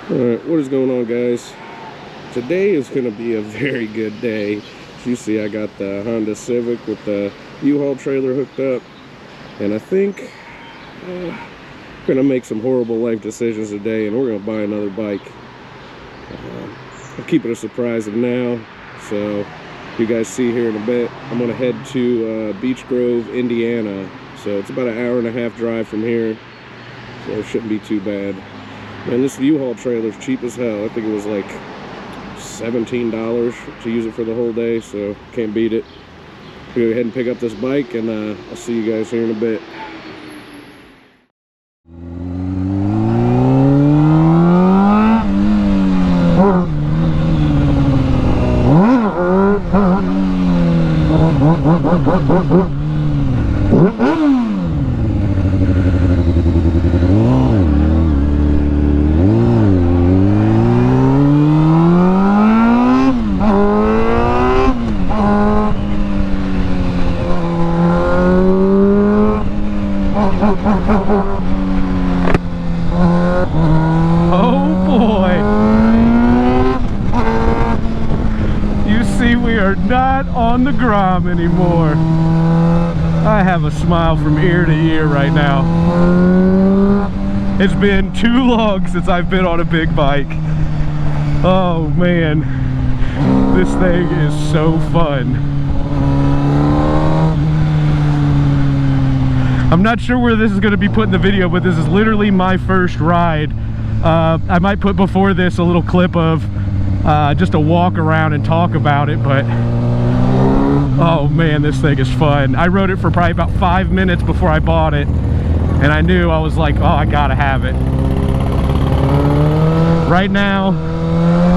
Alright, what is going on, guys? Today is going to be a very good day. As you see, I got the Honda Civic with the U-Haul trailer hooked up, and I think I'm going to make some horrible life decisions today, and we're going to buy another bike. I'll keep it a surprise of now, so you guys see here in a bit. I'm going to head to Beech Grove, Indiana, so it's about an hour-and-a-half drive from here, so it shouldn't be too bad. Man, this U-Haul trailer is cheap as hell. I think it was like $17 to use it for the whole day, so can't beat it. Go ahead and pick up this bike, and I'll see you guys here in a bit. Oh boy, you see, we are not on the Grom anymore. I have a smile from ear to ear right now. It's been too long since I've been on a big bike. Oh man, this thing is so fun. I'm not sure where this is going to be put in the video, but this is literally my first ride. I might put before this a little clip of just a walk around and talk about it, but oh man, this thing is fun. I rode it for probably about 5 minutes before I bought it, and I knew, I was like, oh, I gotta have it. Right now,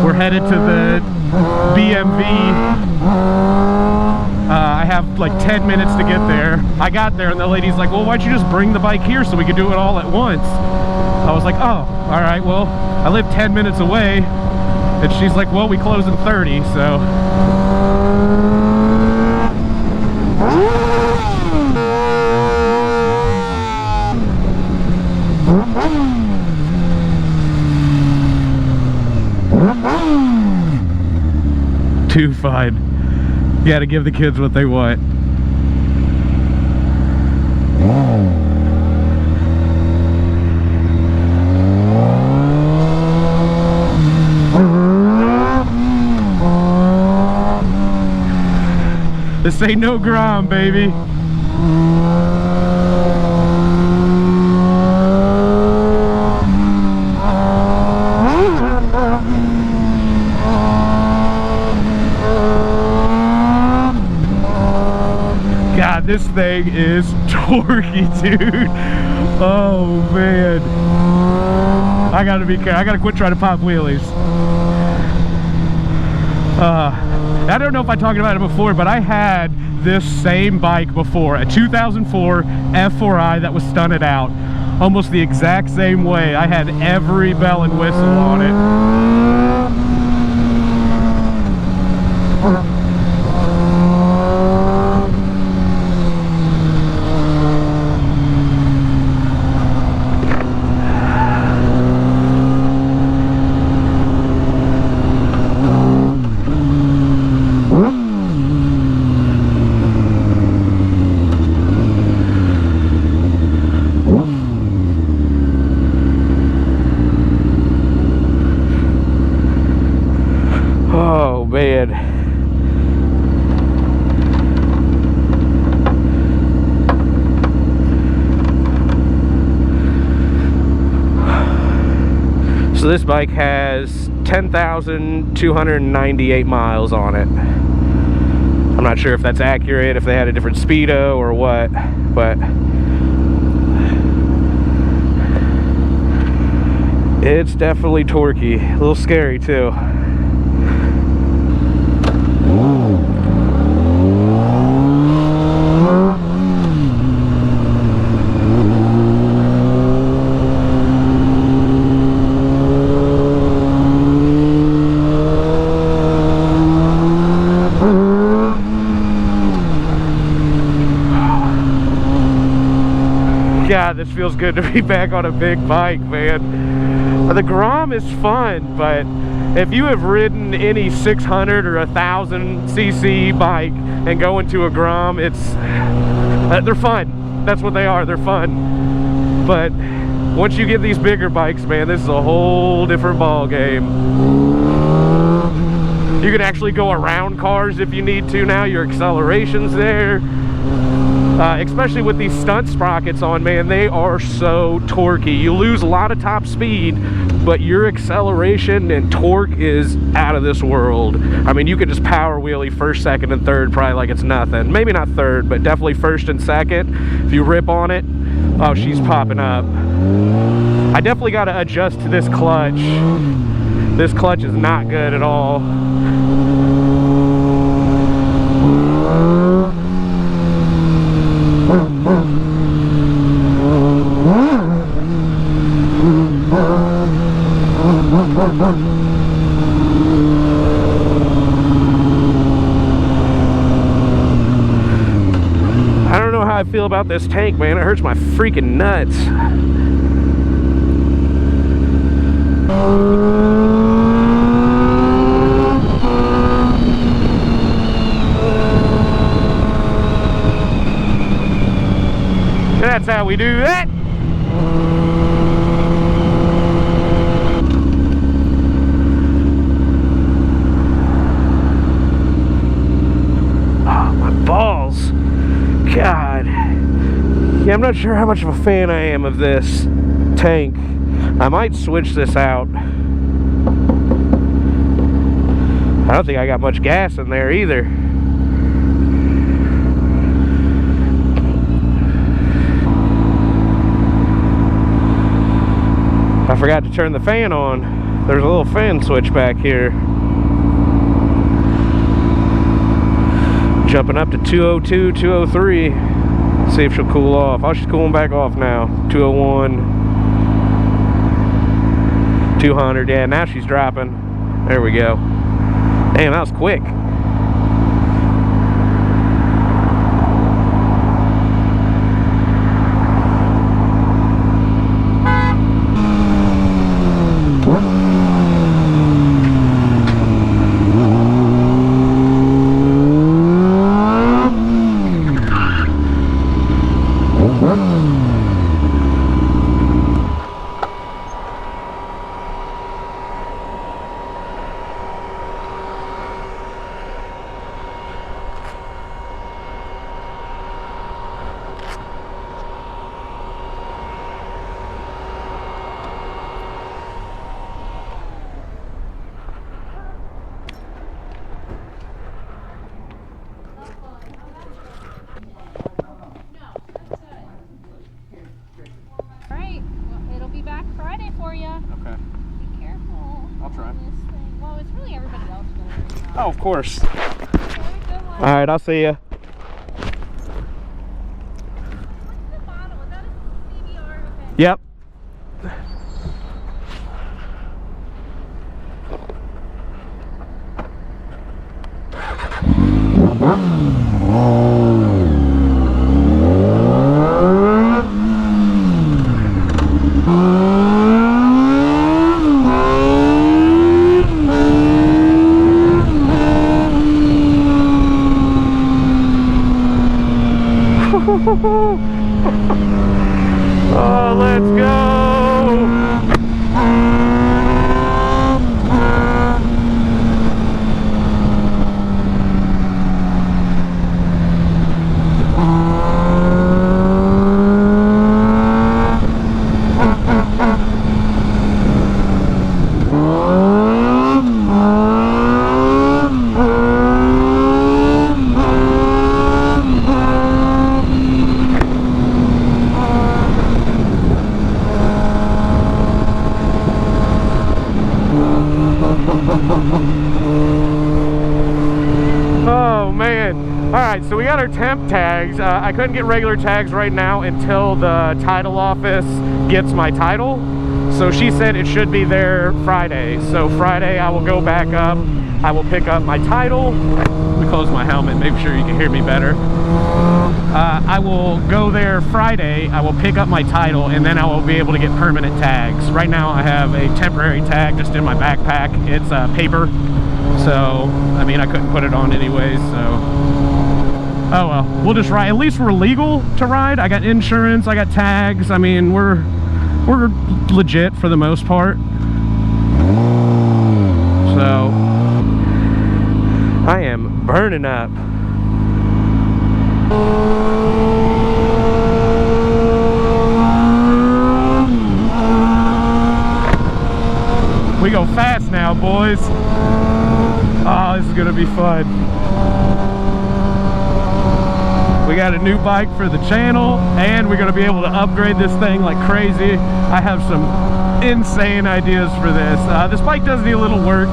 we're headed to the BMV. I have like 10 minutes to get there. I got there and the lady's like, well, why don't you just bring the bike here so we can do it all at once? I was like, oh, all right, well, I live 10 minutes away. And she's like, well, we close in 30, so. Too fun. You gotta give the kids what they want. This ain't no Grom, baby. God, this thing is torquey, dude. Oh man, I gotta be careful. I gotta quit trying to pop wheelies. I don't know if I talked about it before, but I had this same bike before, a 2004 F4i that was stunted out, almost the exact same way. I had every bell and whistle on it. Oh man. So this bike has 10,298 miles on it. I'm not sure if that's accurate, if they had a different speedo or what, but it's definitely torquey. A little scary too. God, this feels good to be back on a big bike, man. The Grom is fun, but if you have ridden any 600 or 1000 cc bike and go into a Grom, they're fun. That's what they are, they're fun. But once you get these bigger bikes, man, this is a whole different ball game. You can actually go around cars if you need to now. Your acceleration's there. Especially with these stunt sprockets on, man, they are so torquey. You lose a lot of top speed, but your acceleration and torque is out of this world. I mean, you could just power wheelie first, second, and third probably like it's nothing. Maybe not third, but definitely first and second. If you rip on it, oh, she's popping up. I definitely got to adjust to this clutch. This clutch is not good at all. I don't know how I feel about this tank, man. It hurts my freaking nuts. That's how we do that. Oh, my balls. God. Yeah, I'm not sure how much of a fan I am of this tank. I might switch this out. I don't think I got much gas in there either. I forgot to turn the fan on. There's a little fan switch back here. Jumping up to 202, 203. See if she'll cool off. Oh, she's cooling back off now. 201. 200. Yeah, now she's dropping. There we go. Damn, that was quick. Oh, of course. All right, I'll see ya. Yep. Oh, let's go! Oh man. Alright, so we got our temp tags. I couldn't get regular tags right now until the title office gets my title. So she said it should be there Friday. So Friday I will go back up. I will pick up my title. Let me close my helmet, make sure you can hear me better. I will go there Friday. I will pick up my title, and then I will be able to get permanent tags. Right now I have a temporary tag just in my backpack. It's paper, so I mean I couldn't put it on anyways, so oh well, we'll just ride. At least we're legal to ride. I got insurance, I got tags. I mean we're legit for the most part. So I am burning up. We go fast now, boys. Oh, this is gonna be fun. We got a new bike for the channel, and we're gonna be able to upgrade this thing like crazy. I have some insane ideas for this. This bike does need a little work.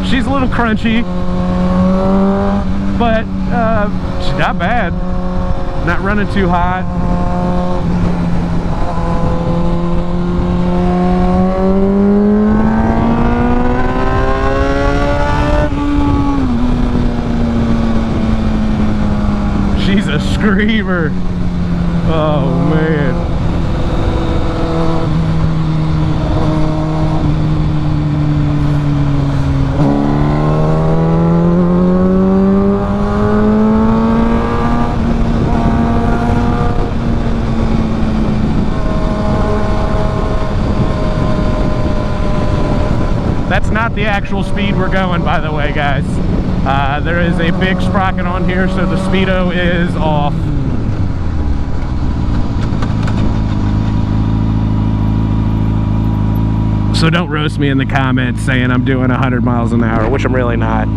She's a little crunchy, but she's not bad. Not running too hot. She's a screamer. Oh man. That's not the actual speed we're going, by the way, guys. There is a big sprocket on here, so the speedo is off. So don't roast me in the comments saying I'm doing 100 miles an hour, which I'm really not.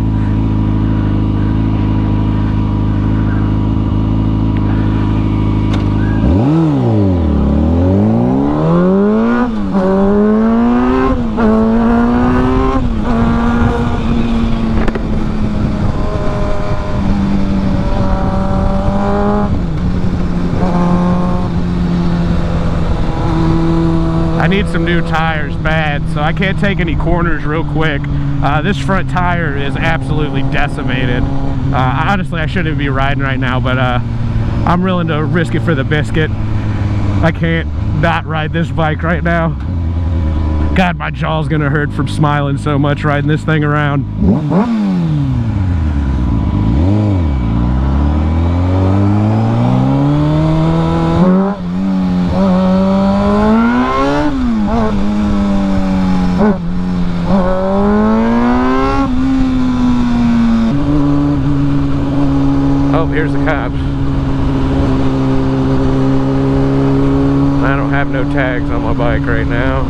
I need some new tires bad, so I can't take any corners real quick. This front tire is absolutely decimated. Honestly, I shouldn't be riding right now, but I'm willing to risk it for the biscuit. I can't not ride this bike right now. God, my jaw's gonna hurt from smiling so much riding this thing around. Oh, here's the cops. I don't have no tags on my bike right now.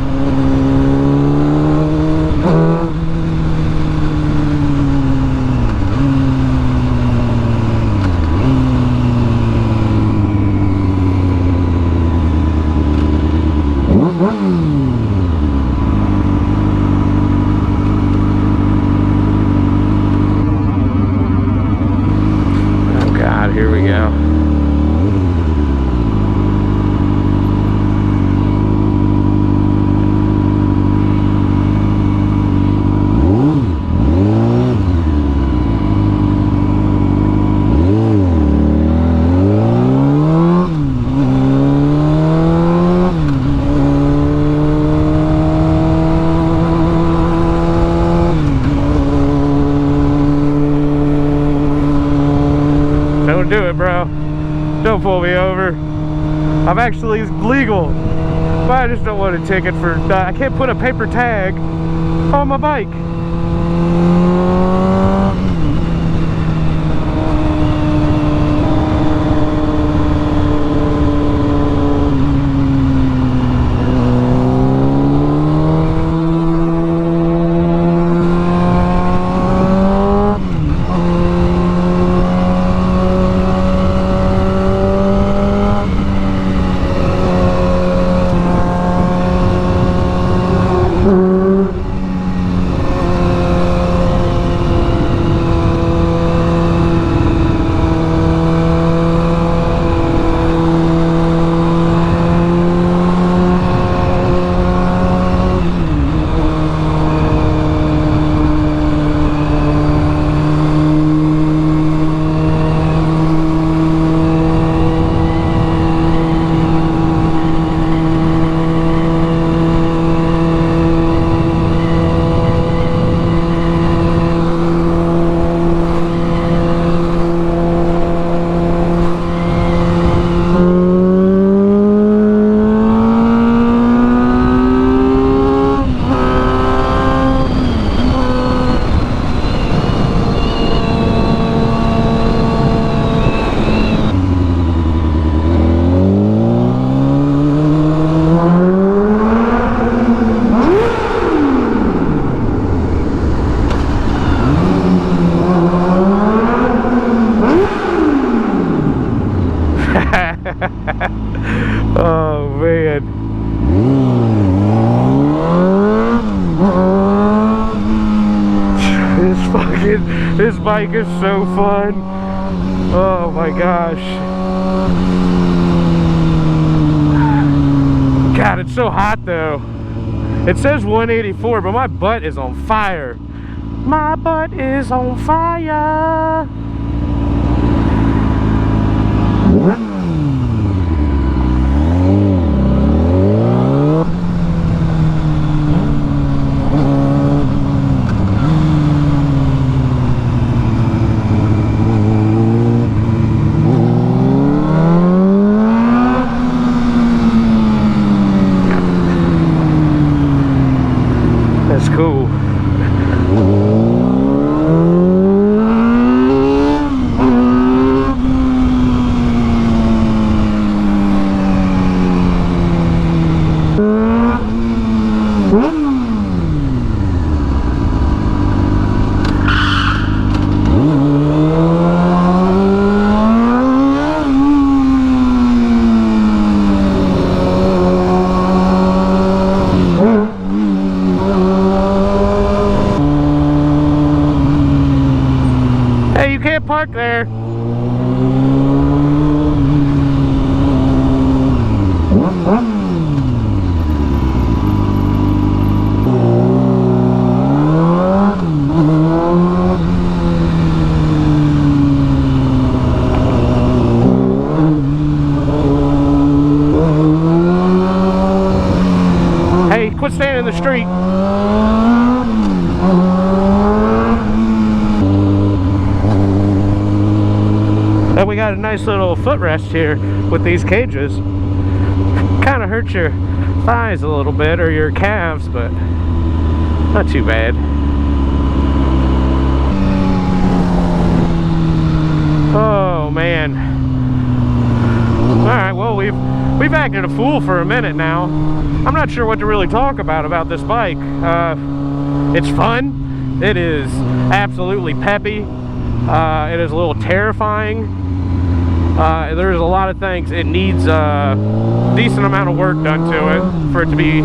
Here we go. Don't do it, bro. Don't pull me over. I'm actually legal, but I just don't want a ticket for I can't put a paper tag on my bike. This bike is so fun. Oh my gosh. God, it's so hot though. It says 184, but my butt is on fire. My butt is on fire. That's cool. Hey, you can't park there. Hey, quit standing in the street. And we got a nice little footrest here with these cages. Kind of hurts your thighs a little bit, or your calves, but not too bad. Oh man. Alright, well we've acted a fool for a minute now. I'm not sure what to really talk about this bike. It's fun. It is absolutely peppy. It is a little terrifying. There's a lot of things. It needs a decent amount of work done to it for it to be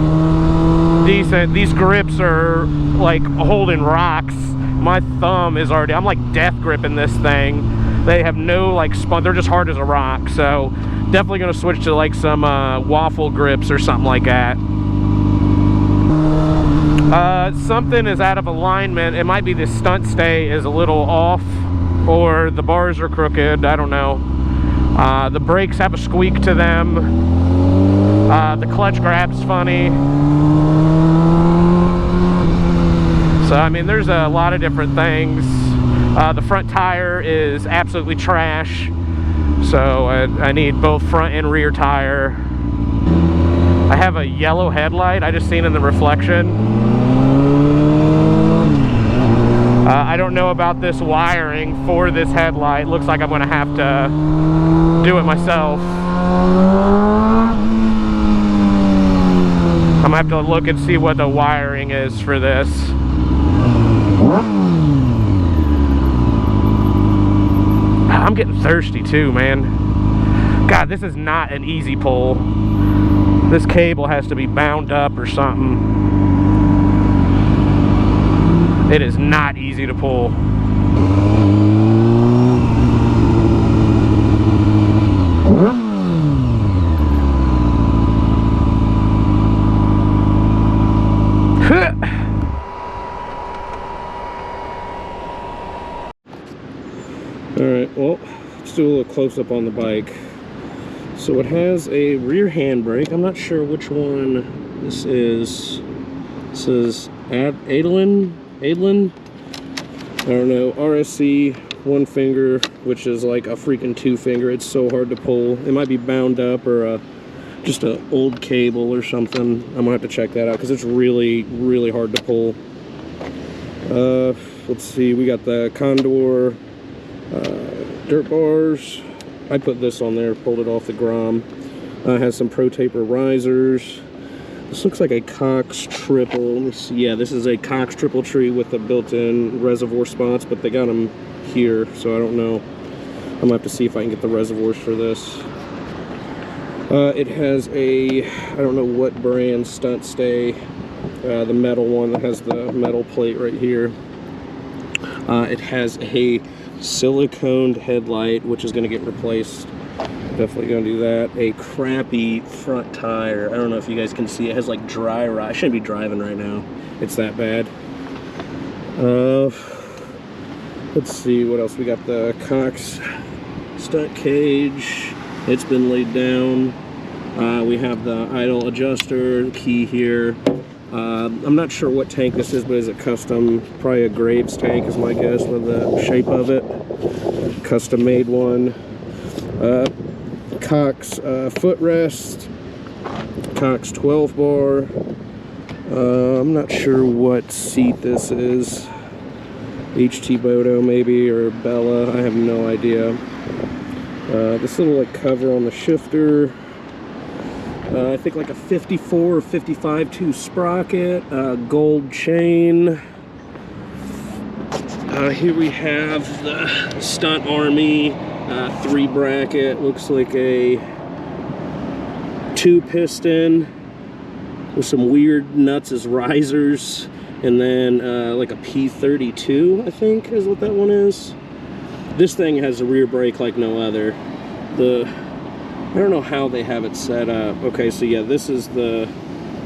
decent. These grips are like holding rocks. My thumb is already, I'm like death gripping this thing. They have no like spun, they're just hard as a rock. So definitely gonna switch to like some waffle grips or something like that. Something is out of alignment. It might be the stunt stay is a little off, or the bars are crooked, I don't know. The brakes have a squeak to them. The clutch grab's funny. So I mean, there's a lot of different things. The front tire is absolutely trash, so I need both front and rear tire. I have a yellow headlight I just seen in the reflection. I don't know about this wiring for this headlight. Looks like I'm gonna have to do it myself. I'm gonna have to look and see what the wiring is for this. I'm getting thirsty too, man. God, this is not an easy pull. This cable has to be bound up or something. It is not easy to pull. Alright, well, let's do a little close-up on the bike. So it has a rear handbrake. I'm not sure which one this is. This is Adlin? I don't know. RSC, one finger, which is like a freaking two finger. It's so hard to pull. It might be bound up, or just an old cable or something. I'm gonna have to check that out because it's really, really hard to pull. Let's see. We got the Condor dirt bars. I put this on there, pulled it off the Grom. Has some Pro Taper risers. This looks like a Cox triple. Let me see. Yeah, this is a Cox triple tree with the built-in reservoir spots, but they got them here, so I don't know. I'm gonna have to see if I can get the reservoirs for this. It has a, I don't know what brand stunt stay, the metal one that has the metal plate right here. It has a siliconed headlight, which is going to get replaced. Definitely going to do that. A crappy front tire. I don't know if you guys can see. It has like dry rot. I shouldn't be driving right now. It's that bad. Let's see what else we got. The Cox stunt cage. It's been laid down. We have the idle adjuster key here. I'm not sure what tank this is, but is it custom? Probably a Graves tank is my guess with the shape of it. Custom made one. Cox footrest. Cox 12 bar. I'm not sure what seat this is. MishotoMoto maybe, or Bella. I have no idea. This little like cover on the shifter. I think like a 54 or 55 2 sprocket, gold chain. Here we have the Stunt Army 3 bracket. Looks like a 2 piston with some weird nuts as risers, and then like a P32, I think is what that one is. This thing has a rear brake like no other. I don't know how they have it set up. Okay, so yeah, this is the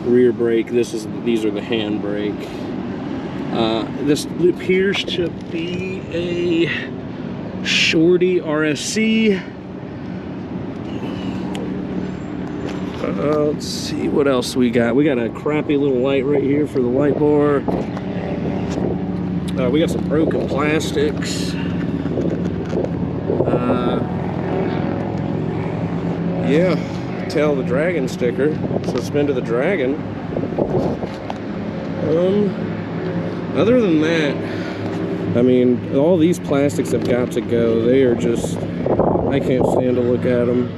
rear brake. These are the hand brake. This appears to be a Shorty RSC. Let's see what else we got. We got a crappy little light right here for the light bar. We got some broken plastics. Yeah, Tell the Dragon sticker. Suspended the Dragon. Other than that, I mean, all these plastics have got to go. They are just, I can't stand to look at them.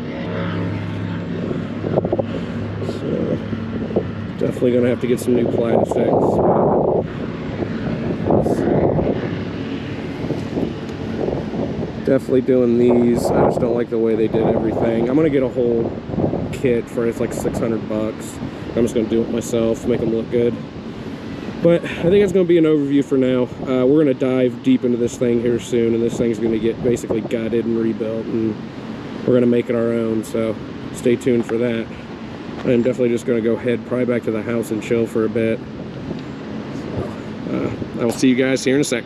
So, definitely gonna have to get some new plastics. Definitely doing these. I just don't like the way they did everything. I'm gonna get a whole kit for it's like 600 bucks. I'm just gonna do it myself, make them look good. But I think that's gonna be an overview for now. We're gonna dive deep into this thing here soon, and this thing's gonna get basically gutted and rebuilt, and we're gonna make it our own. So stay tuned for that. I'm definitely just gonna go head probably back to the house and chill for a bit. I will see you guys here in a sec.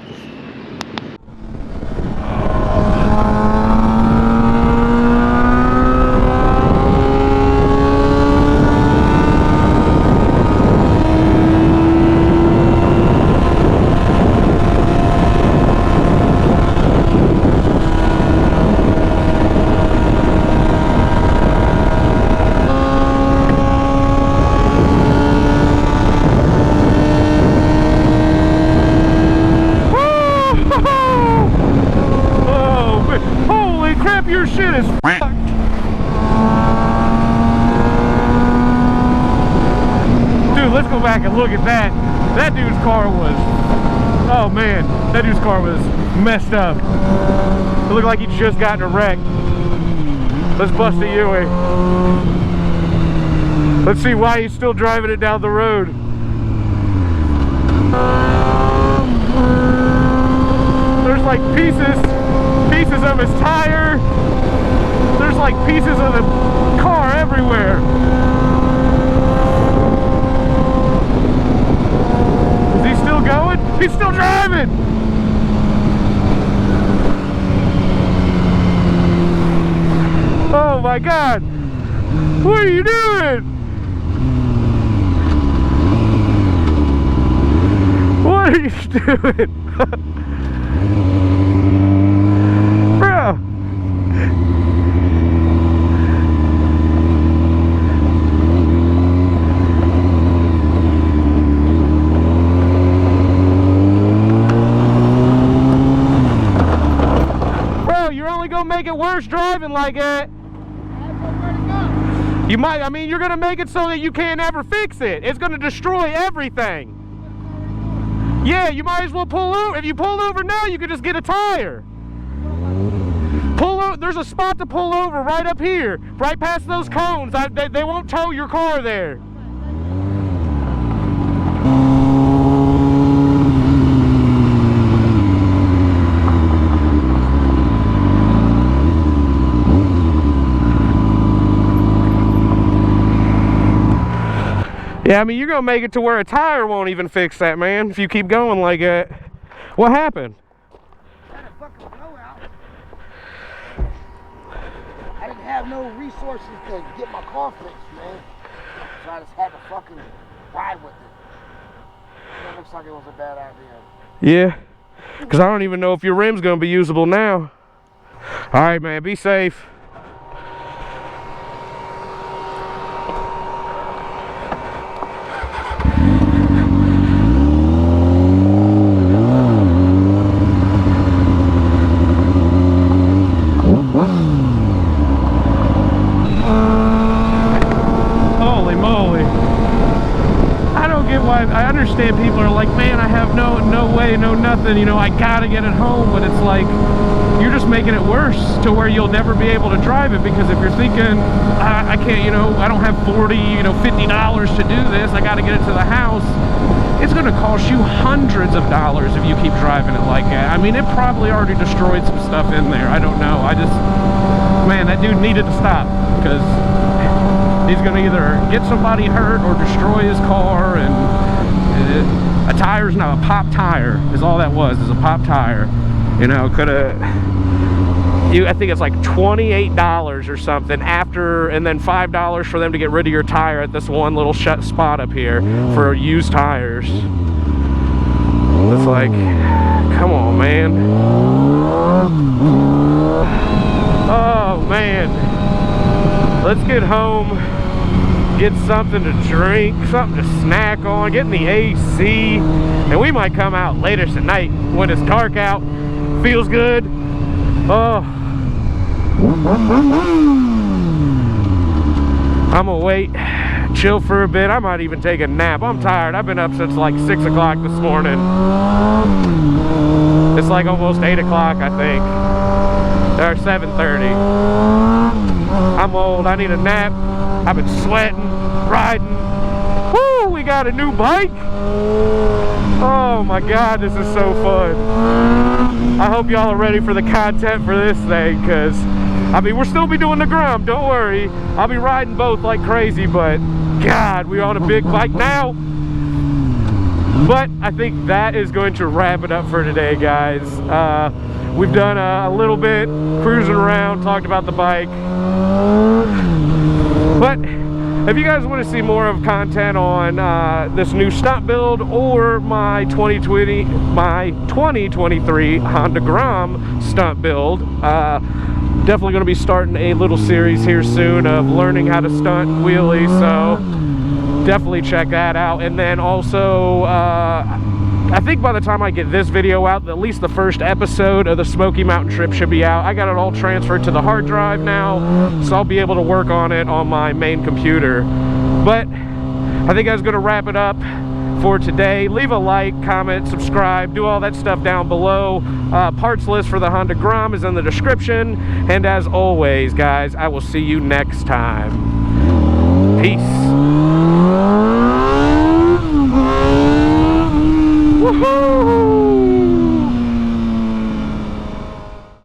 Your shit is fucked. Dude, let's go back and look at that. That dude's car was, oh man, that dude's car was messed up. It looked like he just got in a wreck. Let's bust a Yui. Let's see why he's still driving it down the road. There's like pieces of his tire. There's like pieces of the car everywhere. Is he still going? He's still driving. Oh my God. What are you doing? What are you doing? Bro. Bro, you're only gonna make it worse driving like that. You might, I mean, you're gonna make it so that you can't ever fix it. It's gonna destroy everything. Yeah, you might as well pull over. If you pull over now, you could just get a tire. Pull over. There's a spot to pull over right up here, right past those cones. They won't tow your car there. Yeah, I mean, you're gonna make it to where a tire won't even fix that, man, if you keep going like that. What happened? I had a fucking blowout. I didn't have no resources to get my car fixed, man. So I just had to fucking ride with it. It looks like it was a bad idea. Yeah, because I don't even know if your rim's gonna be usable now. All right, man, be safe. Holy moly. I don't get why. I understand people are like, man, I have no way, no nothing, you know, I gotta get it home, but it's like, you're just making it worse to where you'll never be able to drive it, because if you're thinking, I can't, you know, I don't have $40, you know, $50 to do this, I gotta get it to the house, it's gonna cost you hundreds of dollars if you keep driving it like that. I mean, it probably already destroyed some stuff in there, I don't know. Man, that dude needed to stop, because he's gonna either get somebody hurt or destroy his car. And a tire's not a pop tire, is all that was, is a pop tire. You know, I think it's like $28 or something after, and then $5 for them to get rid of your tire at this one little shut spot up here for used tires. It's like, come on, man. Oh man, let's get home, get something to drink, something to snack on, get in the AC, and we might come out later tonight when it's dark out. Feels good. Oh, I'm gonna wait, chill for a bit. I might even take a nap. I'm tired. I've been up since like 6 o'clock this morning. It's like almost 8 o'clock, I think, or 7:30. I'm old. I need a nap. I've been sweating, riding. Woo, we got a new bike. Oh my God, this is so fun. I hope y'all are ready for the content for this thing, because I mean, we'll still be doing the Grom, don't worry. I'll be riding both like crazy, but God, we're on a big bike now. But I think that is going to wrap it up for today, guys. We've done a little bit cruising around, talked about the bike. But if you guys want to see more of content on this new stunt build or my 2023 Honda Grom stunt build, definitely going to be starting a little series here soon of learning how to stunt wheelie, so definitely check that out. And then also, I think by the time I get this video out, at least the first episode of the Smoky Mountain trip should be out. I got it all transferred to the hard drive now, so I'll be able to work on it on my main computer. But I think I was going to wrap it up for today. Leave a like, comment, subscribe, do all that stuff down below. Parts list for the Honda Grom is in the description. And as always, guys, I will see you next time.